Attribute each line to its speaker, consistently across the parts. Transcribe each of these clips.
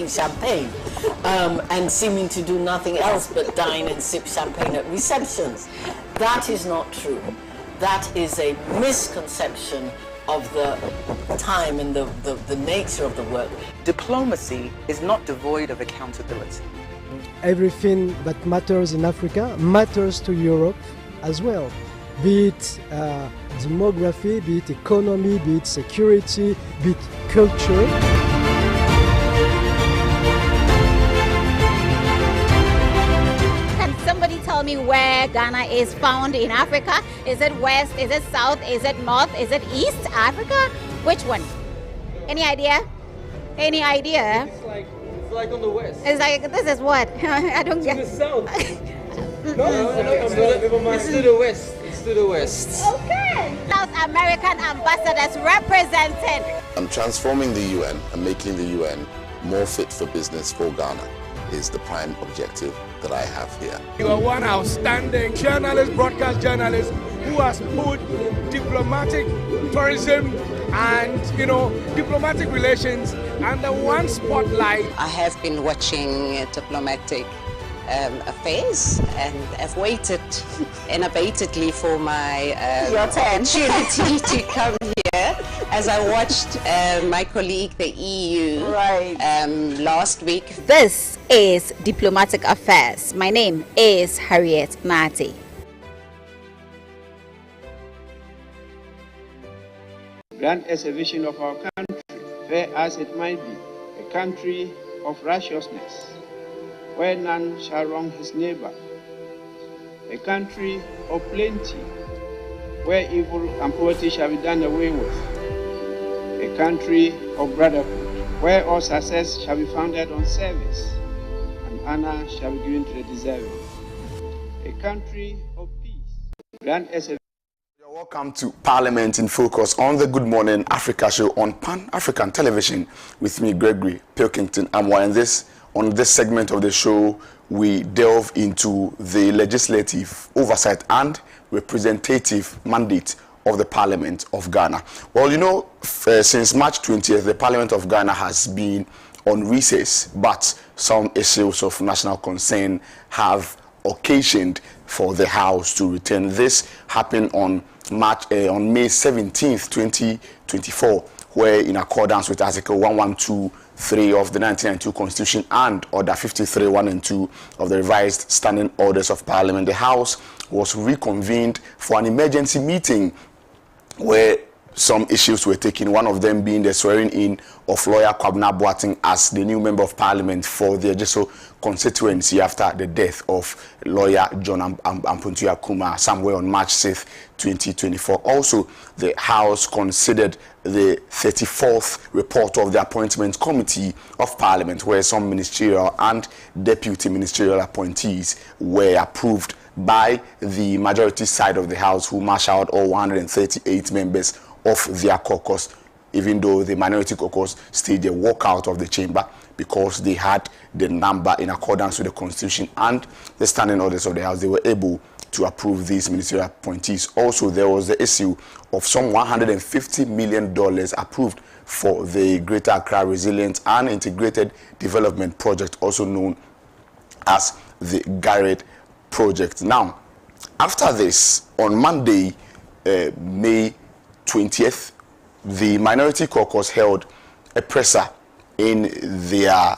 Speaker 1: drinking champagne and seeming to do nothing else but dine and sip champagne at receptions. That is not true. That is a misconception of the time and the nature of the work.
Speaker 2: Diplomacy is not devoid of accountability.
Speaker 3: Everything that matters in Africa matters to Europe as well. Be it demography, be it economy, be it security, be it culture.
Speaker 4: Tell me where Ghana is found in Africa. Is it west? Is it south? Is it north? Is it east Africa? Which one? Any idea? Any idea?
Speaker 5: It's like on the west.
Speaker 4: It's like, this is what? I don't get.
Speaker 5: It's the south. It's to the west. It's to the west.
Speaker 4: Okay. South American ambassadors represented.
Speaker 6: I'm transforming the UN and making the UN more fit for business for Ghana is the prime objective that I have here.
Speaker 7: You are one outstanding journalist, broadcast journalist, who has put diplomatic tourism and, diplomatic relations under one spotlight.
Speaker 8: I have been watching diplomatic affairs, and I've waited unabatedly for my opportunity to come here as I watched my colleague, the EU, last week.
Speaker 4: This is Diplomatic Affairs. My name is Harriet Nati.
Speaker 9: Grant us a vision of our country, fair as it might be, a country of righteousness, where none shall wrong his neighbor, a country of plenty, where evil and poverty shall be done away with, a country of brotherhood, where all success shall be founded on service, and honor shall be given to the deserving, a country of peace. Grant us a
Speaker 10: Welcome to Parliament in Focus on the Good Morning Africa show on Pan-African Television with me, Gregory Pilkington AMOAH. On this segment of the show, we delve into the legislative oversight and representative mandate of the Parliament of Ghana. Well, since March 20th, the Parliament of Ghana has been on recess, but some issues of national concern have occasioned for the House to return. This happened on May 17th, 2024, where in accordance with Article 1123 of the 1992 Constitution and Order 53, 1 and 2 of the revised Standing Orders of Parliament, the House was reconvened for an emergency meeting where some issues were taken, one of them being the swearing in of lawyer Kwabena Boateng as the new member of parliament for the Ejiso constituency after the death of lawyer John Ampuntua Kuma somewhere on March 6th, 2024. Also, the House considered the 34th report of the Appointment Committee of Parliament, where some ministerial and deputy ministerial appointees were approved by the majority side of the House, who marshaled all 138 members of their caucus, even though the minority caucus staged a walkout of the chamber because they had the number in accordance with the Constitution and the standing orders of the House. They were able to approve these ministerial appointees. Also, there was the issue of some $150 million approved for the Greater Accra Resilient and Integrated Development Project, also known as the GREGORY project. Now, after this, on Monday, May 20th, the minority caucus held a presser in their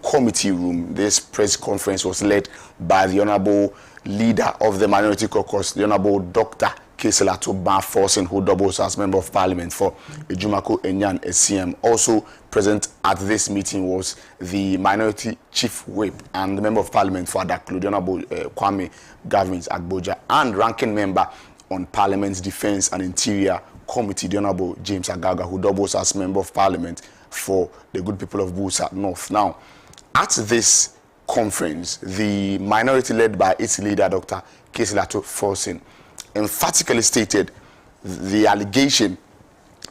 Speaker 10: committee room. This press conference was led by the honorable leader of the minority caucus, the honorable Dr. Keselato Banforsen, who doubles as member of parliament for Ejumako Enyan SCM. Also present at this meeting was the minority chief whip and the member of parliament for Adaklu, the honorable Kwame Gavins Agboja, and ranking member on Parliament's Defense and Interior Committee, the Honorable James Agaga, who doubles as Member of Parliament for the good people of Busa North. Now, at this conference, the minority led by its leader, Dr. Keselato Banforsen, emphatically stated the allegation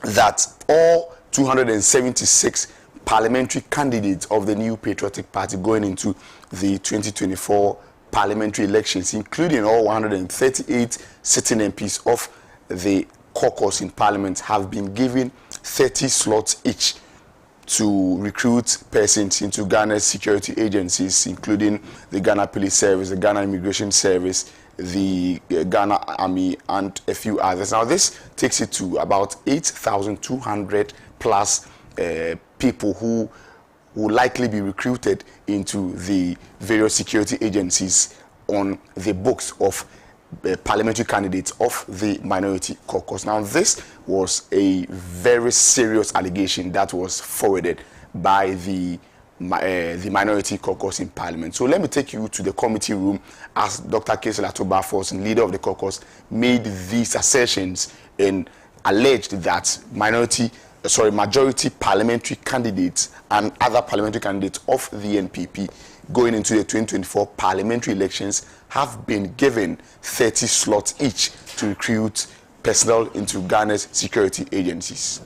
Speaker 10: that all 276 parliamentary candidates of the New Patriotic Party going into the 2024 parliamentary elections, including all 138 sitting MPs of the caucus in parliament, have been given 30 slots each to recruit persons into Ghana's security agencies, including the Ghana Police Service, the Ghana Immigration Service, the Ghana Army, and a few others. Now, this takes it to about 8,200 plus people who will likely be recruited into the various security agencies on the books of parliamentary candidates of the minority caucus. Now, this was a very serious allegation that was forwarded by the minority caucus in parliament. So let me take you to the committee room as Dr. Kesel Atobafos, leader of the caucus, made these assertions and alleged that majority parliamentary candidates and other parliamentary candidates of the NPP going into the 2024 parliamentary elections have been given 30 slots each to recruit personnel into Ghana's security agencies.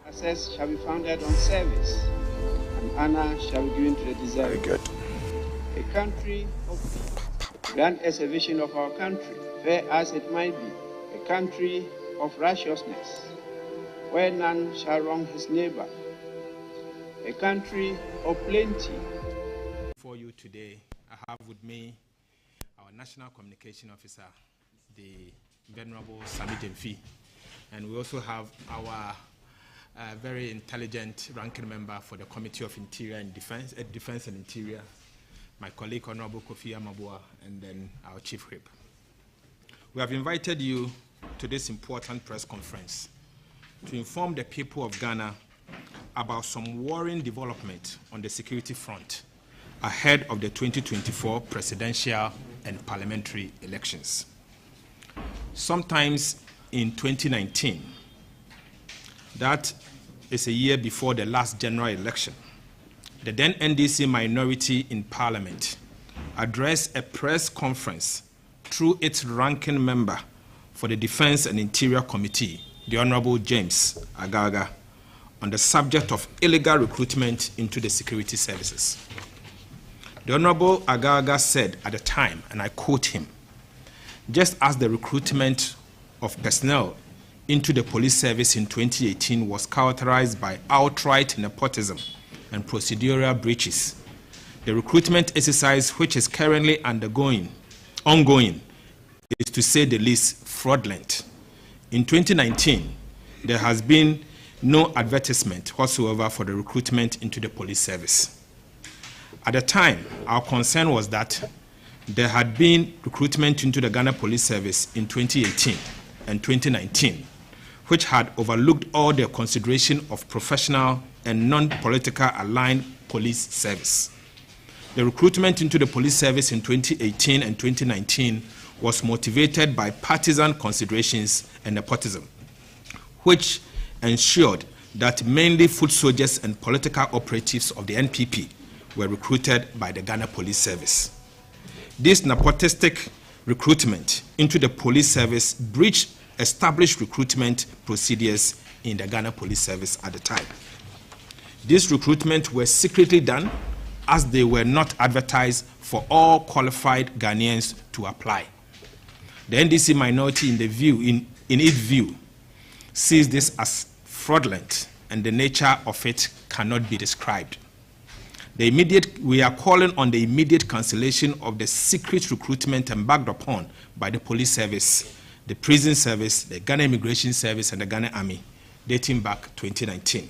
Speaker 9: Success shall be founded on service, and honor shall be given to the deserving.
Speaker 10: Very good.
Speaker 9: A country of peace, grand as a vision of our country, fair as it might be, a country of righteousness, where none shall wrong his neighbor, a country of plenty.
Speaker 11: For you today, I have with me our National Communication Officer, the Venerable Sami Jemfi, and we also have our very intelligent ranking member for the Committee of Interior and Defense and Interior, my colleague Honorable Kofi AMOAH, and then our Chief Whip. We have invited you to this important press conference to inform the people of Ghana about some worrying development on the security front ahead of the 2024 presidential and parliamentary elections. Sometimes in 2019, that is a year before the last general election, the then NDC minority in parliament addressed a press conference through its ranking member for the Defense and Interior Committee, the Honorable James Agaga, on the subject of illegal recruitment into the security services. The Honorable Agaga said at the time, and I quote him, "Just as the recruitment of personnel into the police service in 2018 was characterized by outright nepotism and procedural breaches, the recruitment exercise which is currently ongoing, is to say the least fraudulent. In 2019, there has been no advertisement whatsoever for the recruitment into the police service. At the time, our concern was that there had been recruitment into the Ghana Police Service in 2018 and 2019, which had overlooked all the consideration of professional and non-political aligned police service. The recruitment into the police service in 2018 and 2019 was motivated by partisan considerations and nepotism, which ensured that mainly foot soldiers and political operatives of the NPP were recruited by the Ghana Police Service. This nepotistic recruitment into the police service breached established recruitment procedures in the Ghana Police Service at the time. These recruitments were secretly done as they were not advertised for all qualified Ghanaians to apply. The NDC minority in its view sees this as fraudulent, and the nature of it cannot be described. We are calling on the immediate cancellation of the secret recruitment embarked upon by the police service, the prison service, the Ghana Immigration Service, and the Ghana Army, dating back 2019.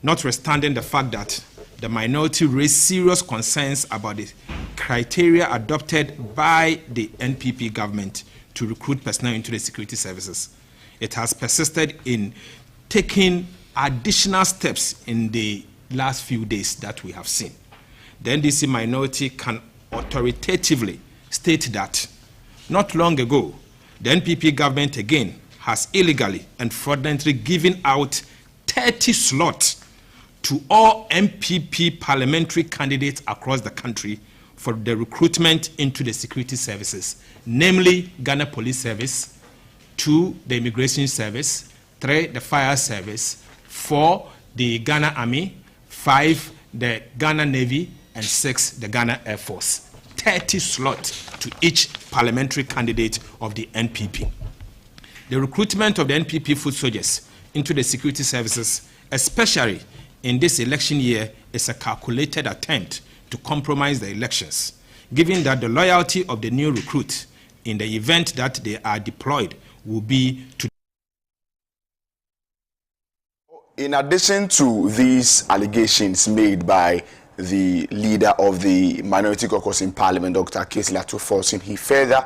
Speaker 11: Notwithstanding the fact that the minority raised serious concerns about the criteria adopted by the NPP government to recruit personnel into the security services, it has persisted in taking additional steps in the last few days that we have seen. The NDC minority can authoritatively state that not long ago, the NPP government again has illegally and fraudulently given out 30 slots to all NPP parliamentary candidates across the country for the recruitment into the security services, namely Ghana Police Service, 2, the Immigration Service, 3, the Fire Service, 4, the Ghana Army, 5, the Ghana Navy, and 6, the Ghana Air Force. 30 slots to each parliamentary candidate of the NPP. The recruitment of the NPP foot soldiers into the security services, especially in this election year, is a calculated attempt to compromise the elections, given that the loyalty of the new recruit in the event that they are deployed will be to.
Speaker 10: In addition to these allegations made by the leader of the Minority Caucus in Parliament, Dr. Kesilato Forson, he further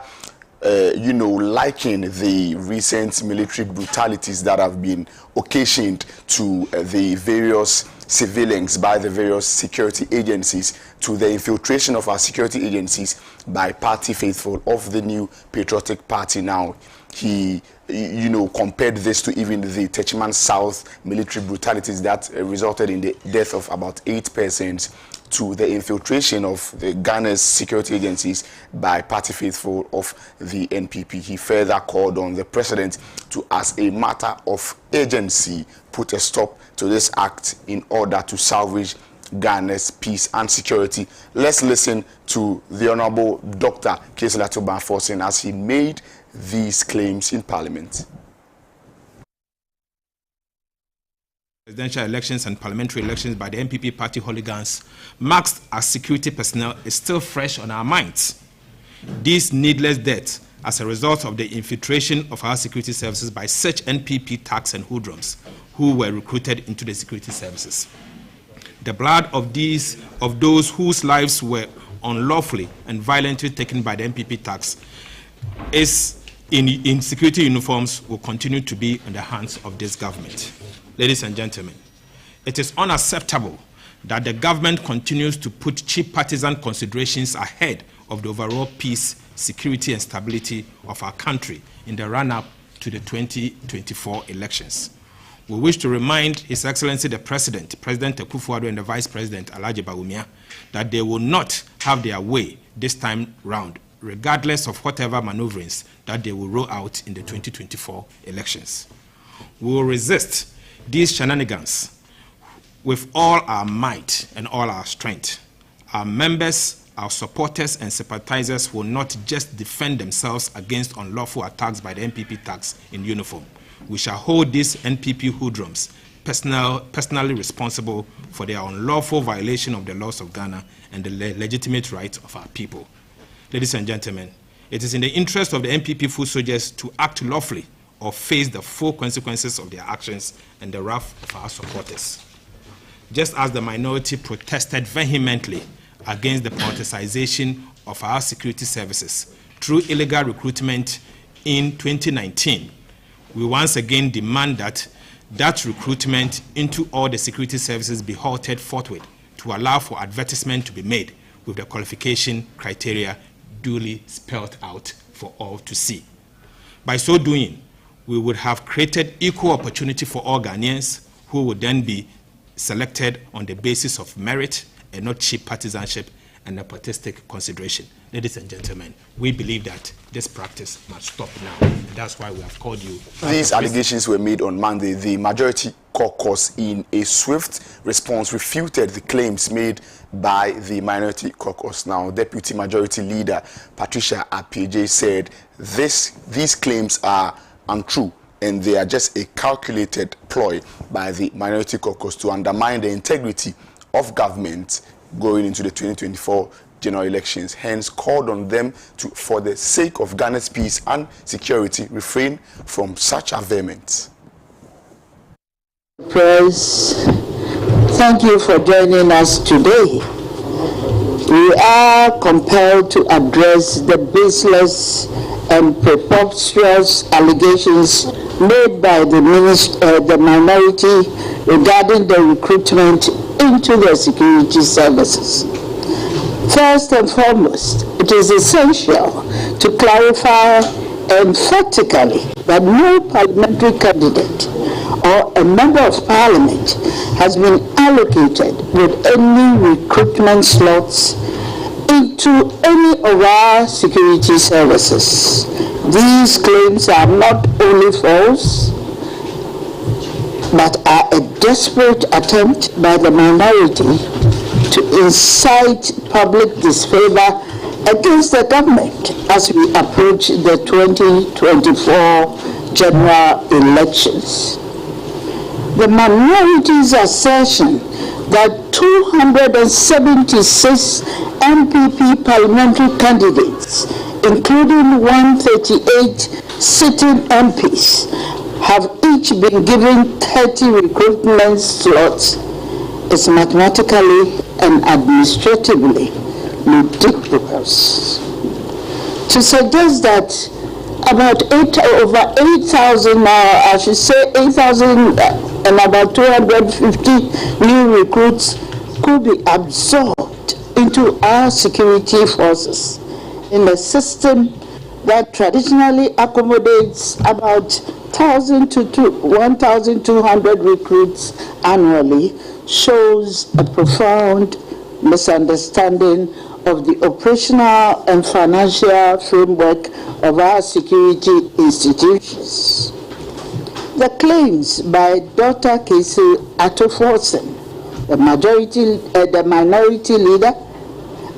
Speaker 10: likened the recent military brutalities that have been occasioned to the various civilians by the various security agencies to the infiltration of our security agencies by party faithful of the new Patriotic Party. Now, he compared this to even the Techiman South military brutalities that resulted in the death of about 8 persons, to the infiltration of the Ghana's security agencies by party faithful of the NPP. He further called on the president to, as a matter of urgency, put a stop to this act in order to salvage Ghana's peace and security. Let's listen to the Honorable Dr. Kesilato Forson as he made these claims in Parliament.
Speaker 11: Presidential elections and parliamentary elections by the NPP party hooligans masked as security personnel is still fresh on our minds. These needless deaths as a result of the infiltration of our security services by such NPP thugs and hoodlums who were recruited into the security services. The blood of those whose lives were unlawfully and violently taken by the NPP thugs is in security uniforms will continue to be in the hands of this government. Ladies and gentlemen, it is unacceptable that the government continues to put cheap partisan considerations ahead of the overall peace, security, and stability of our country in the run-up to the 2024 elections. We wish to remind His Excellency the President, President Akufo-Addo, and the Vice President, Alhaji Bawumia, that they will not have their way this time round, regardless of whatever maneuverings that they will roll out in the 2024 elections. We will resist these shenanigans with all our might and all our strength. Our members, our supporters and sympathizers will not just defend themselves against unlawful attacks by the NPP thugs in uniform. We shall hold these NPP hoodlums personally responsible for their unlawful violation of the laws of Ghana and the legitimate rights of our people. Ladies and gentlemen, it is in the interest of the NPP foot soldiers to act lawfully or face the full consequences of their actions and the wrath of our supporters. Just as the minority protested vehemently against the politicization of our security services through illegal recruitment in 2019, we once again demand that recruitment into all the security services be halted forthwith to allow for advertisement to be made with the qualification criteria duly spelled out for all to see. By so doing, we would have created equal opportunity for all Ghanaians who would then be selected on the basis of merit and not cheap partisanship and nepotistic consideration. Ladies and gentlemen, we believe that this practice must stop now. And that's why we have called you.
Speaker 10: These allegations were made on Monday. The Majority Caucus, in a swift response, refuted the claims made by the Minority Caucus. Now, Deputy Majority Leader Patricia Appiagyei said these claims are untrue and they are just a calculated ploy by the Minority Caucus to undermine the integrity of government going into the 2024 general elections. Hence, called on them to, for the sake of Ghana's peace and security, refrain from such averments.
Speaker 12: Press, thank you for joining us today. We are compelled to address the baseless and preposterous allegations made by the minority regarding the recruitment into the security services. First and foremost, it is essential to clarify emphatically that no parliamentary candidate or a member of parliament has been allocated with any recruitment slots into any of our security services. These claims are not only false, but are a desperate attempt by the minority to incite public disfavor against the government as we approach the 2024 general elections. the minority's assertion that 276 MPP parliamentary candidates, including 138 sitting MPs, have each been given 30 recruitment slots is mathematically and administratively ridiculous. To suggest that about over 8,000, I should say 8,000 and about 250 new recruits could be absorbed into our security forces in a system that traditionally accommodates about 1,000 to 1,200 recruits annually shows a profound misunderstanding of the operational and financial framework of our security institutions. The claims by Dr. Casey Atoforsen, the minority leader,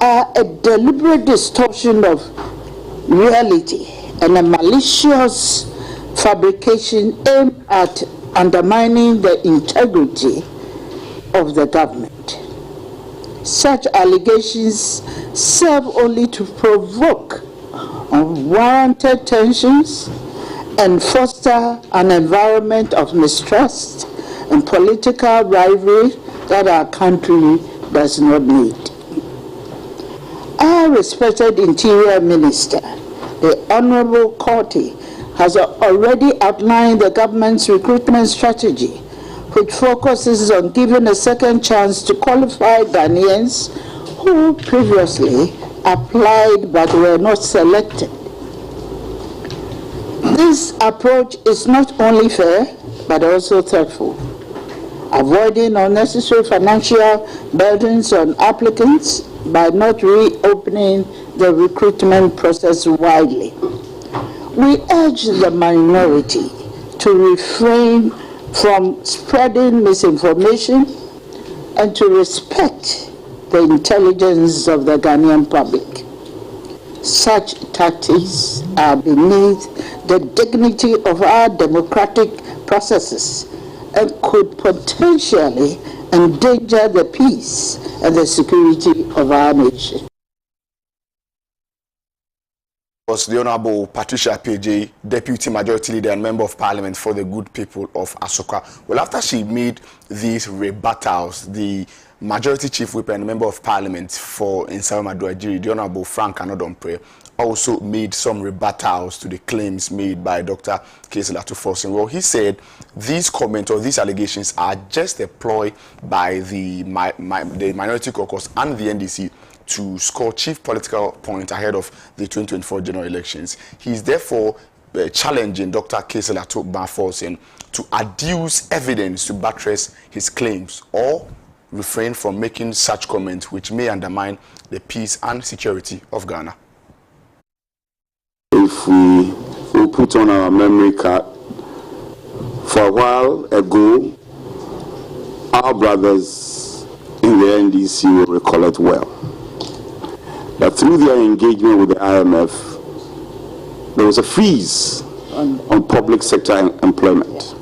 Speaker 12: are a deliberate distortion of reality and a malicious fabrication aimed at undermining the integrity of the government. Such allegations serve only to provoke unwarranted tensions and foster an environment of mistrust and political rivalry that our country does not need. Our respected Interior Minister, the Honorable Korte, has already outlined the government's recruitment strategy, which focuses on giving a second chance to qualified Ghanaians who previously applied but were not selected. This approach is not only fair, but also thoughtful, avoiding unnecessary financial burdens on applicants by not reopening the recruitment process widely. We urge the minority to refrain from spreading misinformation and to respect the intelligence of the Ghanaian public. Such tactics are beneath the dignity of our democratic processes and could potentially endanger the peace and the security of our nation.
Speaker 10: Was the Honorable Patricia PJ, Deputy Majority Leader and Member of Parliament for the good people of Asokwa. Well, after she made these rebuttals, the Majority Chief Whip and Member of Parliament for Nsawam-Adoajiri, the Honorable Frank Anodompre, also made some rebuttals to the claims made by Dr. Casey Atoforsen. Well, he said these comments or these allegations are just a ploy by the Minority Caucus and the NDC to score chief political point ahead of the 2024 general elections. He is therefore challenging Dr. Casey Atoforsen to adduce evidence to buttress his claims or refrain from making such comments which may undermine the peace and security of Ghana.
Speaker 13: If we put on our memory card, for a while ago, our brothers in the NDC will recall it well, that through their engagement with the IMF, there was a freeze on public sector employment.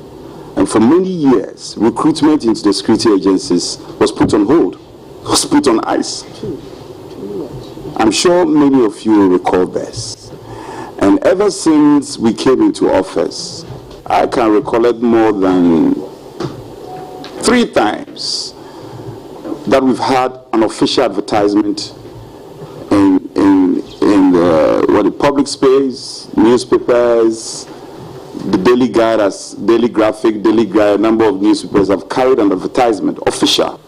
Speaker 13: And for many years, recruitment into the security agencies was put on hold, was put on ice. I'm sure many of you will recall this. And ever since we came into office, I can recall it more than 3 times that we've had an official advertisement in the public space, newspapers, the Daily Guide, as Daily Graphic, Daily Guide, a number of newspapers have carried an advertisement, official,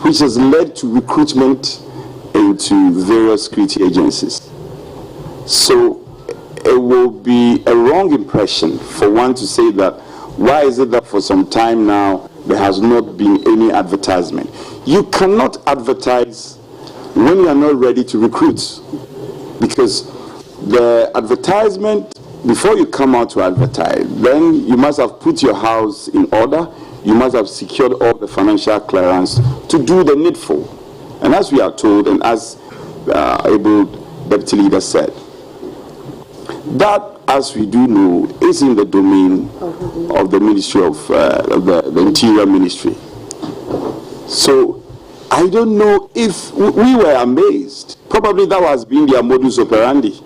Speaker 13: which has led to recruitment into various security agencies. So it will be a wrong impression for one to say that, why is it that for some time now there has not been any advertisement? You cannot advertise when you are not ready to recruit, because the advertisement, before you come out to advertise, then you must have put your house in order, you must have secured all the financial clearance to do the needful. And as we are told, and as able Deputy Leader said, that as we do know, is in the domain of the Ministry of the Interior Ministry. So I don't know if we were amazed. Probably that has been their modus operandi.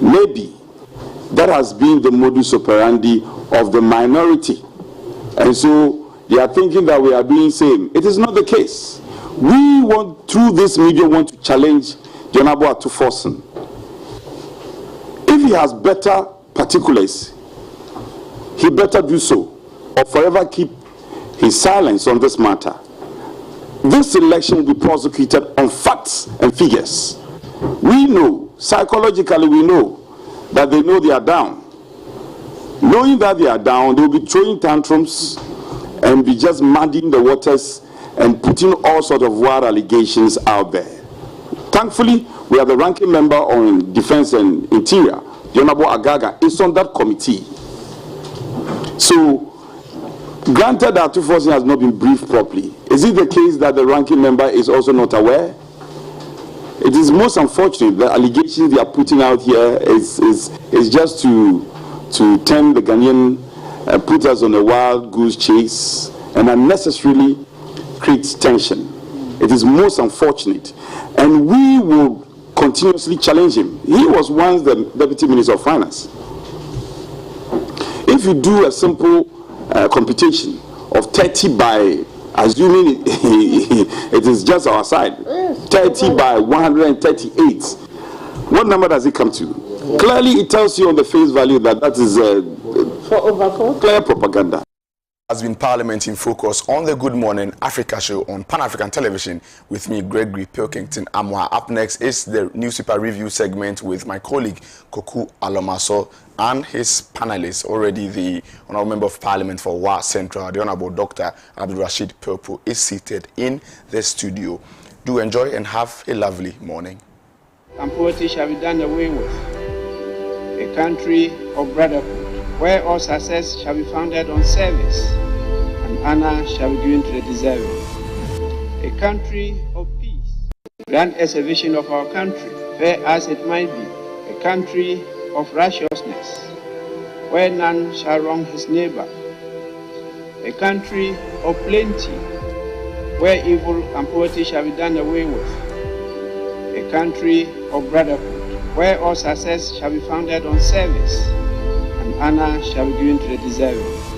Speaker 13: Maybe that has been the modus operandi of the minority. And so they are thinking that we are doing same. It is not the case. We want, through this media, want to challenge the Honorable Atuforsen. If he has better particulars, he better do so, or forever keep his silence on this matter. This election will be prosecuted on facts and figures. We know, psychologically we know, that they know they are down. Knowing that they are down, they will be throwing tantrums and be just muddying the waters and putting all sorts of wild allegations out there. Thankfully, we are the ranking member on Defense and Interior, the Honorable Agaga, is on that committee. So, granted that Atuforsen has not been briefed properly, is it the case that the ranking member is also not aware? It is most unfortunate. The allegations they are putting out here is just to turn the Ghanaian, put us on a wild goose chase and unnecessarily create tension. It is most unfortunate. And we will continuously challenge him. He was once the Deputy Minister of Finance. If you do a simple computation of 30 by, assuming it is just our side, 30 by 138, what number does it come to? Clearly it tells you on the face value that that is clear propaganda.
Speaker 10: Has been Parliament in Focus on the Good Morning Africa show on Pan-African Television with me, Gregory Pilkington AMOAH. Up next is the newspaper review segment with my colleague Koku Alomaso and his panelists. Already the Honourable Member of Parliament for Wa Central, the Honourable Dr. Abdul Rashid Purpo, is seated in the studio. Do enjoy and have a lovely morning.
Speaker 9: And poverty shall be done away with. A country of brotherhood, where all success shall be founded on service, and honor shall be given to the deserving. A country of peace, grand as a vision of our country, fair as it might be. A country of righteousness, where none shall wrong his neighbor. A country of plenty, where evil and poverty shall be done away with. A country of brotherhood, where all success shall be founded on service, honor shall be given to the deserving.